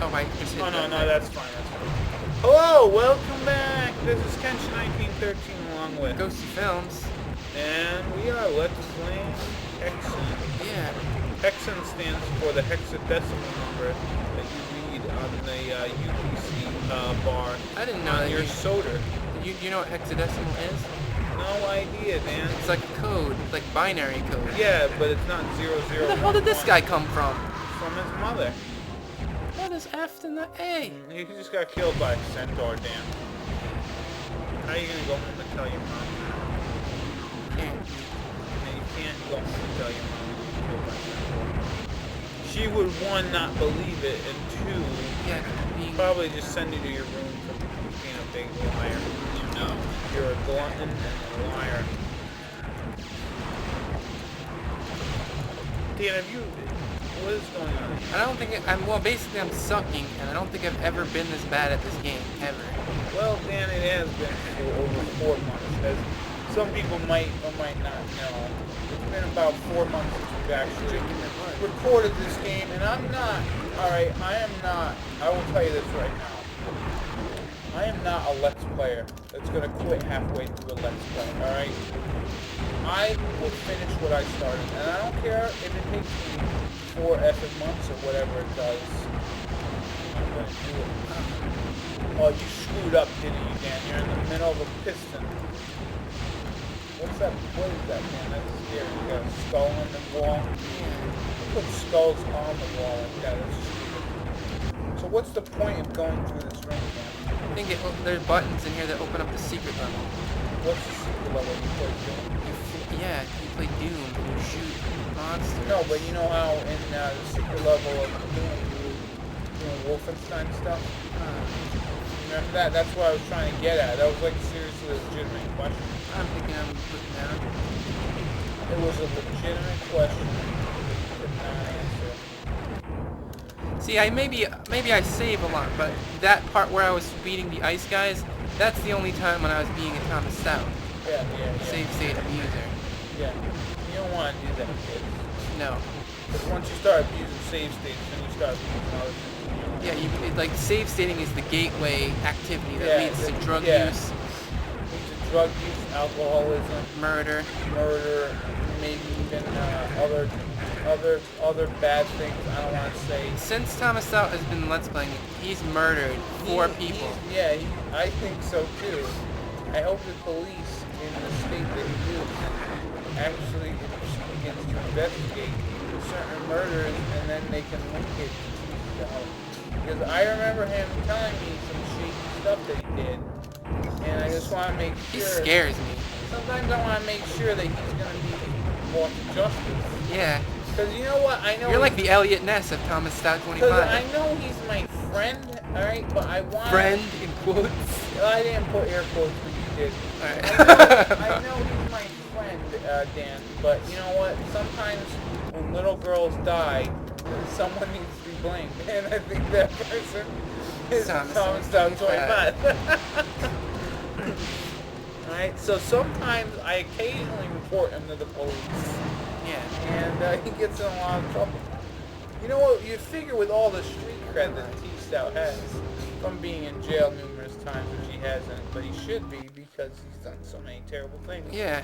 Oh, I just hit Oh, no, that. no, that's fine, that's fine. Hello, welcome back. This is Kenshin 1913 along with Ghosty Films. And we are Let's Playing Hexen. Yeah. Hexen stands for the hexadecimal number that you read on the UPC bar I didn't know on that your soda. You know what hexadecimal is? No idea, Dan. It's like code, like binary code. Yeah, but it's not 0011. Where the hell did this guy come from? From his mother. What is F and the A? He just got killed by a centaur, Dan. How are you gonna go home and tell your mom? Can't. And you can't go home and tell your mom you got killed by a centaur. She would, one, not believe it, and two, Yeah, being... probably just send you to your room for being a big liar. No. You're a glutton and a liar. Dan, have you... What is going on? I don't think basically I'm sucking, and I don't think I've ever been this bad at this game, ever. Well, Dan, it has been for over 4 months, as some people might or might not know. It's been about 4 months since we've actually recorded this game, and I'm not, alright, I will tell you this right now. I am not a Let's Player that's going to quit halfway through a Let's Play, alright? I will finish what I started, and I don't care if it takes me 4 effing months or whatever it does. I'm going to do it. Oh, you screwed up, didn't you, Dan? You're in the middle of a piston. What's that? What is that, man? That's scary. You got a skull on the wall? Put skulls on the wall like that. That's stupid. So what's the point of going through this room, man? I think there's buttons in here that open up the secret level. What's the secret level you play Doom? Yeah, you play Doom and you shoot monsters. No, but you know how in the secret level of Doom you doing Wolfenstein stuff? Remember that? That's what I was trying to get at. That was like a seriously legitimate question. I'm thinking I'm putting down. It was a legitimate question. I could not answer. See, maybe I save a lot, but that part where I was beating the ice guys, that's the only time when I was being a Thomas Stout. Yeah. Save state abuser. Yeah. You don't want to do that, kids. No. Because once you start abusing save states, then you start abusing other things. Yeah, like save stating is the gateway activity that leads to drug use. Leads to drug use, alcoholism, murder, maybe even other bad things. I don't want to say. Since Thomas Stout has been Let's Playing, he's murdered 4 people. I think so too. I hope the police in the state that he lives actually begins to investigate certain murders, and then they can link it to Stout. Because I remember him telling me some shady stuff that he did, and I just want to make sure. He scares me. Sometimes I want to make sure that he's going to be brought to justice. Yeah. Because you know what? I know. You're like the Elliot Ness of Thomas Stout 25. Because I know he's my friend, alright? But I want... Friend, in quotes? I didn't put air quotes, but you did. Alright. I know he's my friend, Dan, but you know what? Sometimes when little girls die, someone needs to be blamed. And I think that person is Thomas Stout 25. Alright, so sometimes I occasionally report him to the police. Yeah. And he gets in a lot of trouble. You know what? You figure with all the street cred that T-Stout has, from being in jail numerous times, which he hasn't, but he should be because he's done so many terrible things. Yeah.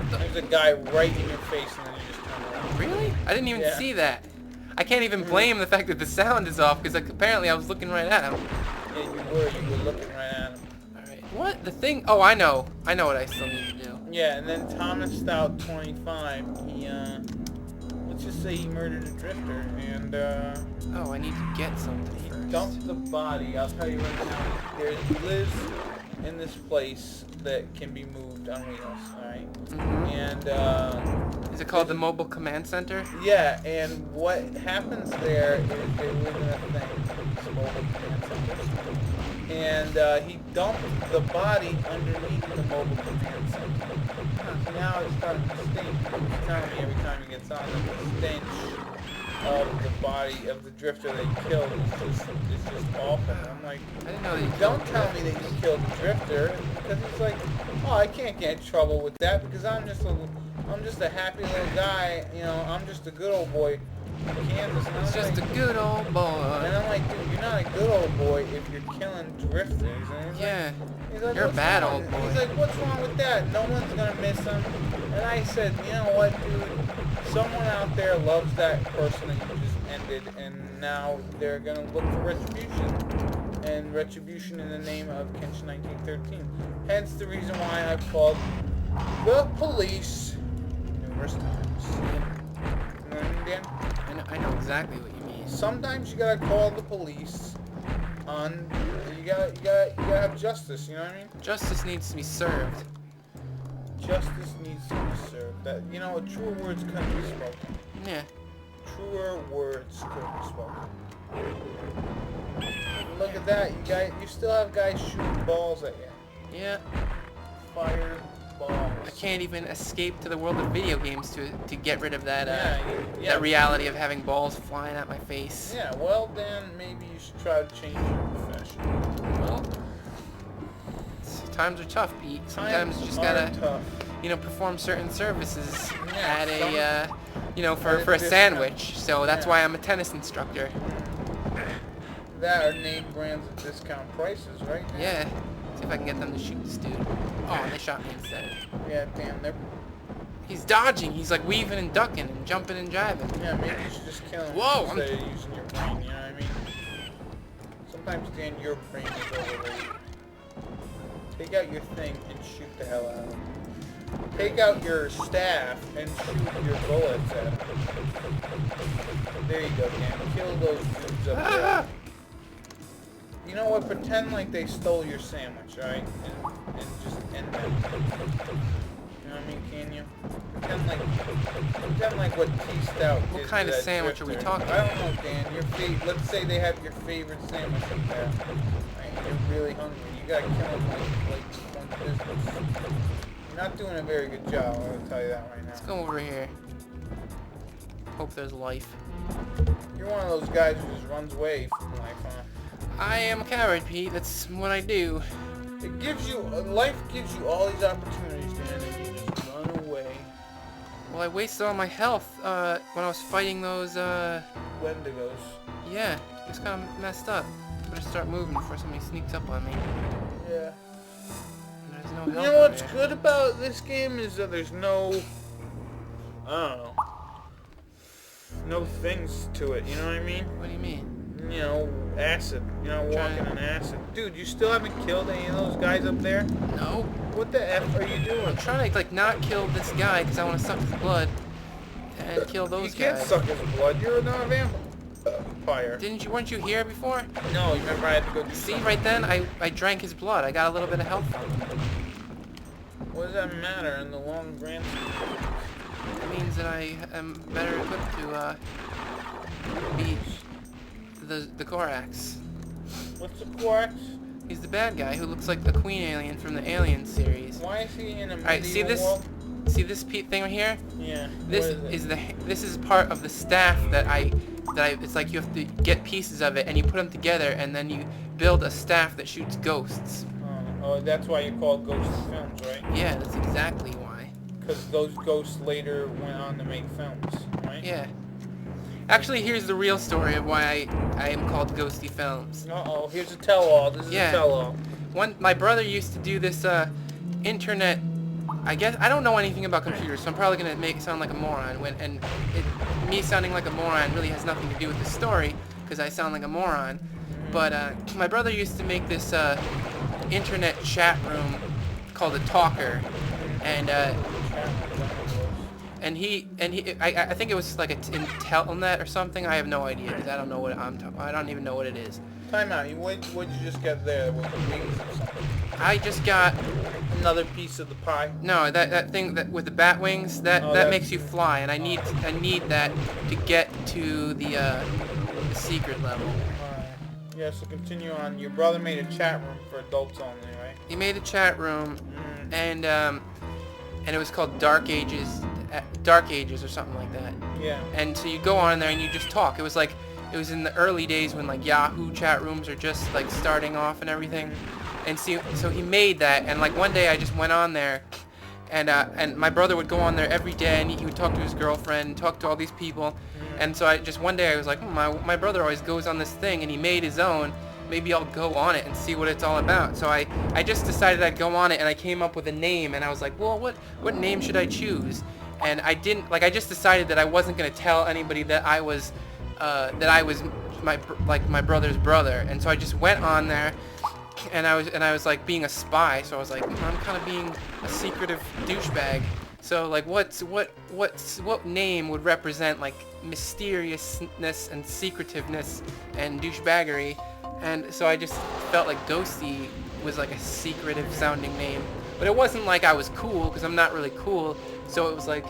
There's a guy right in your face and then you just turn around. Really? I didn't even see that. I can't even blame the fact that the sound is off, because apparently I was looking right at him. Yeah, you were looking right at him. Alright. What? The thing? Oh, I know what I still need to do. Yeah, and then Thomas Stout 25, he, let's just say he murdered a drifter, and, oh, I need to get something he first. dumped the body. I'll tell you right now, he lives in this place that can be moved on wheels, alright? And, is it called the Mobile Command Center? yeah, and what happens there is they live in a thing, it's a mobile command center. And he dumped the body underneath the mobile command center. So now it's starting to stink. He's telling me every time he gets on that the stench of the body of the drifter they killed is just awful. I'm like, I didn't know that you don't tell me that you killed the drifter, because he's like, oh, I can't get in trouble with that because I'm just a happy little guy, you know, I'm just a good old boy from Kansas. And It's just a good old boy. my good old boy if you're killing drifters. And Yeah. he's like, You're a "What's bad wrong?" old boy. He's like, what's wrong with that? No one's gonna miss him. And I said, you know what, dude? Someone out there loves that person that you just ended, and now they're gonna look for retribution. And retribution in the name of Kenshin 1913. Hence the reason why I've called the police numerous times. You know what I mean, Dan? I know exactly what you mean. Sometimes you gotta call the police on. You gotta have justice. You know what I mean? Justice needs to be served. Justice needs to be served. That truer words couldn't be spoken. Yeah. Truer words couldn't be spoken. Look at that, you still have guys shooting balls at you. Yeah. Fire balls. I can't even escape to the world of video games to get rid of that Yeah. that reality of having balls flying at my face. Yeah, well then, maybe you should try to change your profession. Well, times are tough, Pete. Sometimes you just gotta, tough. Perform certain services Yeah, at a, for at a a discount. sandwich. So that's Yeah. why I'm a tennis instructor. That are name brands at discount prices, right? Yeah. See if I can get them to shoot this dude. Oh, and they shot me instead. Yeah, damn, they're... He's dodging. He's like weaving and ducking and jumping and jiving. Yeah, maybe you should just kill him Whoa, instead of using your brain, you know what I mean? Sometimes, Dan, your brain is overrated. Take out your thing and shoot the hell out of him. Take out your staff and shoot your bullets at him. There you go, Dan. Kill those dudes up there. You know what? Pretend like they stole your sandwich, right? And just end them. You know what I mean? Can you? Pretend like what Stout did. What kind to of that sandwich are we drifter. talking I don't know, Dan. Let's say they have your favorite sandwich up there. Right? You're really hungry. You gotta kill them like one business. You're not doing a very good job. I'm gonna tell you that right now. Let's go over here. Hope there's life. You're one of those guys who just runs away from life, huh? I am a coward, Pete. That's what I do. It gives you life gives you all these opportunities, Dan, and you just run away. Well, I wasted all my health when I was fighting those. Wendigos. Yeah, it's kind of messed up. Better start moving before somebody sneaks up on me. Yeah. There's no You help know over what's there. good about this game is that there's no, I don't know, no things to it. You know what I mean? What do you mean? You know, acid. You know, walking on acid. Dude, you still haven't killed any of those guys up there? No. What the F are you doing? I'm trying to like not kill this guy because I want to suck his blood and kill those You can't guys. suck his blood. You're not a vampire. Weren't you here before? No, you remember I had to go do See, something. right then, I drank his blood. I got a little bit of health from him. What does that matter in the long grand scheme? It means that I am better equipped to beat the Korax. What's the quartz? He's the bad guy who looks like the Queen Alien from the Alien series. Why is he in a medieval Alright, see this? world? See this thing right here? Yeah. This what is it? this is part of the staff that I it's like you have to get pieces of it and you put them together and then you build a staff that shoots ghosts. Oh, that's why you call ghost films, right? Yeah, that's exactly why. Because those ghosts later went on to make films, right? Yeah. Actually, here's the real story of why I am called Ghosty Films. Uh-oh, here's a tell-all. This is Yeah. a tell-all. My brother used to do this internet. I guess I don't know anything about computers, so I'm probably gonna make it sound like a moron. Me sounding like a moron really has nothing to do with the story, because I sound like a moron. But my brother used to make this internet chat room called a Talker, and I think it was like in Telnet or something. I have no idea because I don't know what I don't even know what it is. Time out. What'd you just get there? With wings or something? I just got Another piece of the pie? no that thing that with the bat wings that Oh, that's- makes you fly, and I need that to get to the secret level. Alright. Yeah, so continue on. Your brother made a chat room for adults only, right? He made a chat room, Mm. and it was called Dark Ages or something like that. Yeah. And so you go on there and you just talk. It was in the early days when like Yahoo chat rooms are just like starting off and everything. And so he made that, and like one day I just went on there and my brother would go on there every day, and he would talk to his girlfriend, talk to all these people, and so one day I was like, my brother always goes on this thing, and he made his own. Maybe I'll go on it and see what it's all about. So I just decided I'd go on it, and I came up with a name, and I was like, well, what name should I choose? And I just decided that I wasn't gonna tell anybody that I was my brother's brother, and so I just went on there. And I was like being a spy, so I was like, I'm kind of being a secretive douchebag. So like, what name would represent like mysteriousness and secretiveness and douchebaggery? And so I just felt like Ghosty was like a secretive sounding name, but it wasn't like I was cool, because I'm not really cool. So it was like,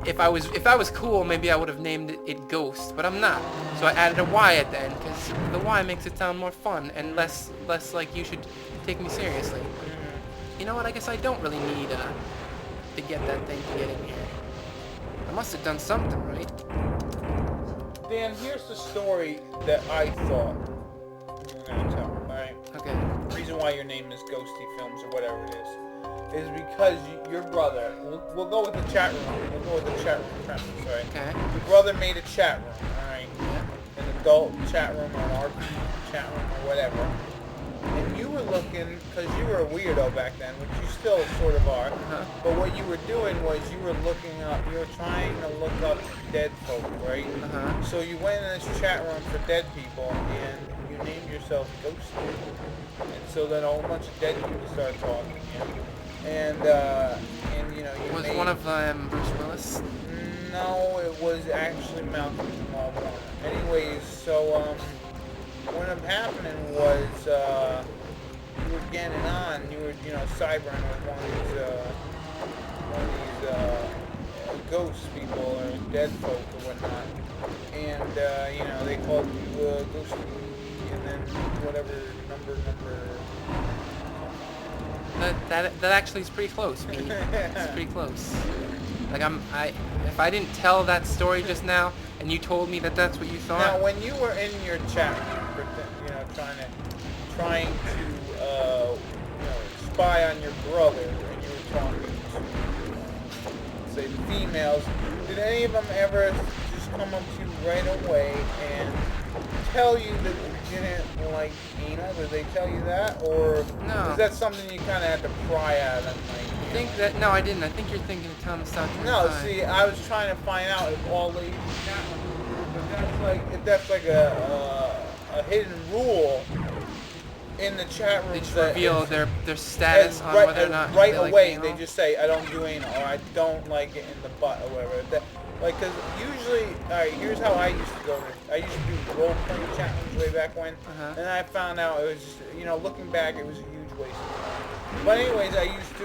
if I was cool, maybe I would have named it Ghost, but I'm not. So I added a Y at the end, because the Y makes it sound more fun and less like you should take me seriously. You know what? I guess I don't really need to get that thing to get in here. I must have done something right. Dan, here's the story that I thought you were gonna tell. All right. Okay. The reason why your name is Ghosty Films or whatever it is because your brother. We'll go with the chat room. We'll go with the chat room premise. All right. Okay. Your brother made a chat room. All right. Yeah. An adult chat room or an RP chat room or whatever. And you were looking, because you were a weirdo back then, which you still sort of are, but what you were doing was you were trying to look up dead folk, right? So you went in this chat room for dead people, and you named yourself Ghosty. And so then a whole bunch of dead people started talking to you. And you know, you Was one of them Bruce Willis? No, it was actually Malcolm Jamal Warner. Anyways, so, what ended up happening was, you were getting on, you were, cybering with one of these ghost people or dead folk or whatnot, and, they called you, Ghosty, and then whatever number. That actually is pretty close, Pete. It's pretty close. Like if I didn't tell that story just now, and you told me that that's what you thought. Now, when you were in your chat room, trying to spy on your brother, and you were talking to, say, the females, did any of them ever just come up to you right away and tell you that you didn't like anal? Did they tell you that, or no? Is that something you kind of had to pry at them? No, I didn't. I think you're thinking of Thomas Stout. No, see, I was trying to find out if all ladies if that's like a hidden rule in the chat room. They just reveal their status on whether or not right they away. like They just say, I don't do anal, or I don't like it in the butt, or whatever. Because usually, here's how I used to go. I used to do role-playing chat rooms way back when, and I found out it was just, looking back, it was a huge waste of time. But anyways, I used to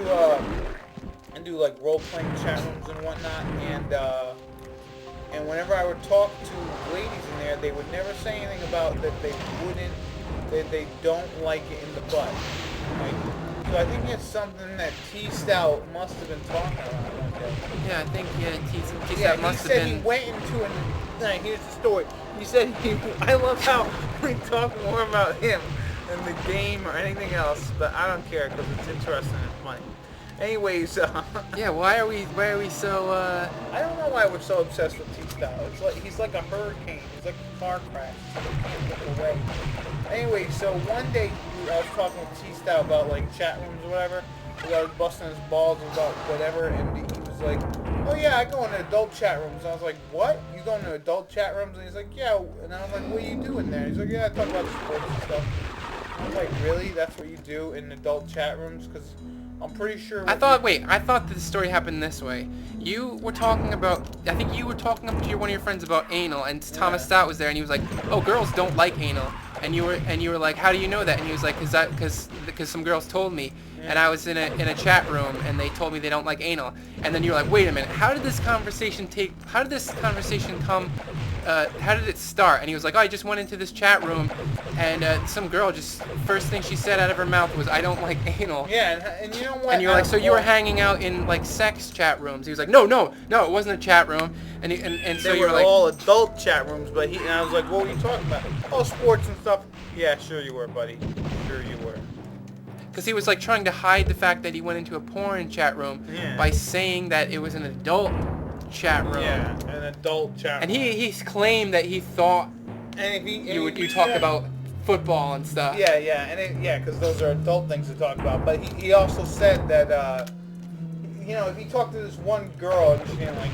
do like role-playing chat rooms and whatnot, and whenever I would talk to ladies in there, they would never say anything about that they don't like it in the butt. Right? So I think it's something that Stout must have been talking about one day. Yeah, I think Stout must have been. He said he went into here's the story. He said I love how we talk more about him than the game or anything else, but I don't care because it's interesting and funny. Anyways, yeah, why are we so? I don't know why we're so obsessed with Stout. It's like he's like a hurricane. He's like a car crash. He can't get away. Anyway, so one day I was talking with Stout about like chat rooms or whatever. I was busting his balls about whatever, and he was like, "Oh yeah, I go into adult chat rooms." And I was like, "What? You go into adult chat rooms?" And he's like, "Yeah." And I was like, "What are you doing there?" He's like, "Yeah, I talk about sports and stuff." I was like, "Really? That's what you do in adult chat rooms?" Because I'm pretty sure. I thought that the story happened this way. You were talking about, I think you were talking up to one of your friends about anal, and Thomas Stout was there, and he was like, "Oh, girls don't like anal," and you were like, "How do you know that?" And he was like, "Because some girls told me." And I was in a chat room, and they told me they don't like anal. And then you were like, "Wait a minute, how did this conversation come? How did it start?" And he was like, "Oh, I just went into this chat room, and some girl just first thing she said out of her mouth was, 'I don't like anal.'" Yeah, and you know what? And you're like, "So you were hanging out in like sex chat rooms?" He was like, "No, it wasn't a chat room." And so they you were like, all adult chat rooms, but and I was like, "What were you talking about?" "Oh, sports and stuff." "Yeah, sure you were, buddy. Sure you were." because he was like trying to hide the fact that he went into a porn chat room by saying that it was an adult chat room. Yeah, an adult chat room. And he claimed that he thought you talk about football and stuff. Yeah, because those are adult things to talk about. But he also said that if he talked to this one girl and she didn't like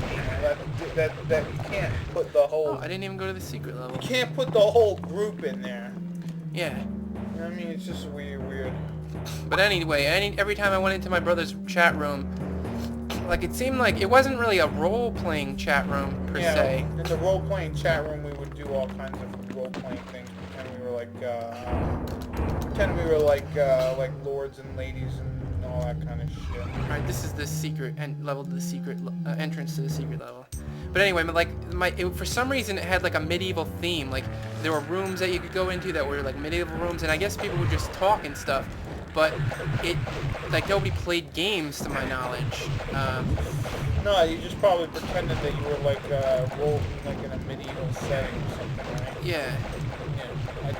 that you can't put the whole. Oh, I didn't even go to the secret level. You can't put the whole group in there. Yeah. I mean, it's just weird. But anyway, every time I went into my brother's chat room, like it seemed like it wasn't really a role-playing chat room per se. In the role-playing chat room, we would do all kinds of role-playing things. Pretend we were like lords and ladies and all that kind of shit. All right, this is the secret level to the secret entrance to the secret level. But anyway, for some reason it had like a medieval theme. Like there were rooms that you could go into that were like medieval rooms, and I guess people would just talk and stuff. But nobody played games to my knowledge. No, you just probably pretended that you were like in a medieval setting or something, right? Yeah.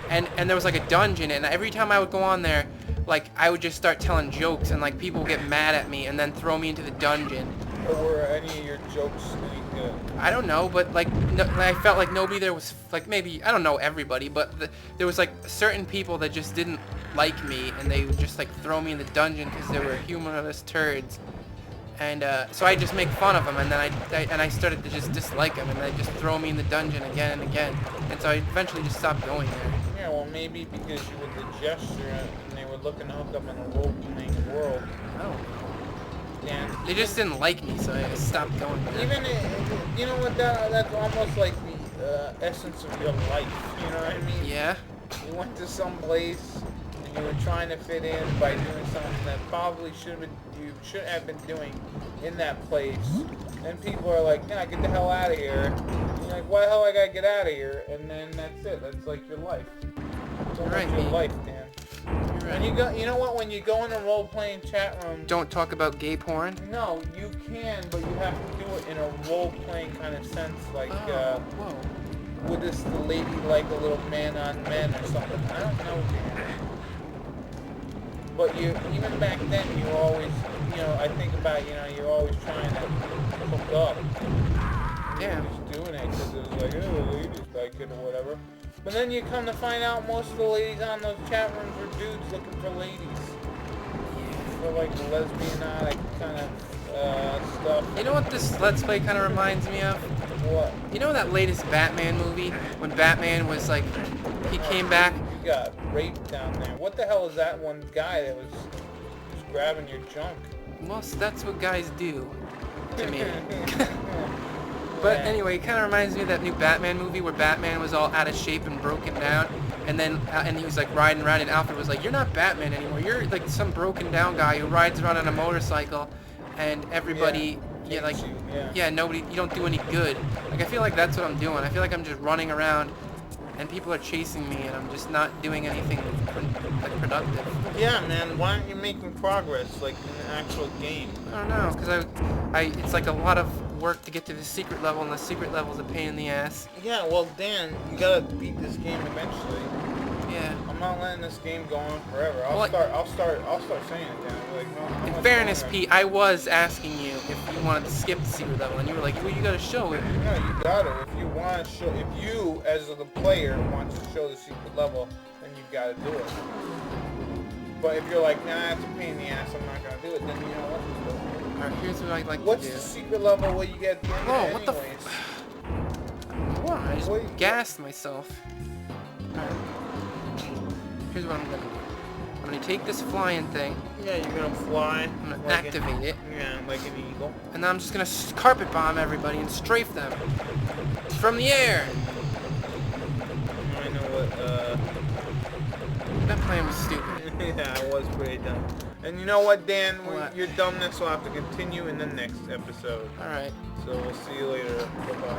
And there was like a dungeon, and every time I would go on there, like I would just start telling jokes, and like people would get mad at me and then throw me into the dungeon. Or were any of your jokes any good? I don't know, but like I felt like nobody there was like, maybe I don't know everybody, but there was like certain people that just didn't like me, and they would just like throw me in the dungeon because they were humorless turds. And so I just make fun of them, and then I started to just dislike them, and they just throw me in the dungeon again and again. And so I eventually just stopped going there. Yeah, well, maybe because you were the gesture, and they were looking to hook up in a role-playing world. I don't know. Yeah. They just didn't like me, so I stopped going there. Even, you know what, that's almost like the essence of your life, you know what I mean? Yeah. You went to some place, and you were trying to fit in by doing something that probably you should have been doing in that place. And people are like, nah, get the hell out of here. And you're like, why the hell I gotta get out of here? And then that's it. That's like your life. It's almost right, your life, Dan. You're right. And you know what? When you go in a role-playing chat room, Don't talk about gay porn? no, you can, but you have to do it in a role-playing kind of sense, like, Whoa. would this the lady like a little man-on-men or something? I don't know, Dan. But even back then, you were always, I think about, you're always trying to hook up. Damn. You were just doing it because it was like, oh, ladies back in or whatever. But then you come to find out most of the ladies on those chat rooms were dudes looking for ladies. For like lesbianic kind of stuff. You know what this Let's Play kind of reminds me of? What? You know that latest Batman movie? When Batman was like, he came back? You got raped down there. What the hell is that one guy that was just grabbing your junk? Well, that's what guys do to me. But anyway, it kind of reminds me of that new Batman movie where Batman was all out of shape and broken down, and then and he was like riding around, and Alfred was like, "You're not Batman anymore. You're like some broken down guy who rides around on a motorcycle, and everybody, nobody, you don't do any good." Like I feel like that's what I'm doing. I feel like I'm just running around, and people are chasing me, and I'm just not doing anything productive. Yeah, man. Why aren't you making progress like in the actual game? I don't know, because it's like a lot of work to get to the secret level, and the secret level is a pain in the ass. Yeah, well, Dan, you gotta beat this game eventually. Yeah. I'm not letting this game go on forever. I'll start saying it, Dan. Like, no, in fairness, Pete, I was asking you if you wanted to skip the secret level, and you were like, well, you gotta show it. No, you gotta. If you want to show, if you, as the player, wants to show the secret level, then you gotta do it. But if you're like, nah, it's a pain in the ass, I'm not gonna do it, then you know what? Alright, here's what I'd like What's to do. the secret level? What you get at the end Whoa, of what it the anyways? What? I just gassed myself. Alright. Here's what I'm gonna do. I'm gonna take this flying thing. Yeah, you're gonna fly. I'm gonna activate it. Yeah, like an eagle. And then I'm just gonna carpet bomb everybody and strafe them. From the air! I know what, That plan was stupid. yeah, it was pretty dumb. And you know what, Dan? What? Your dumbness will have to continue in the next episode. Alright. So we'll see you later. Bye-bye.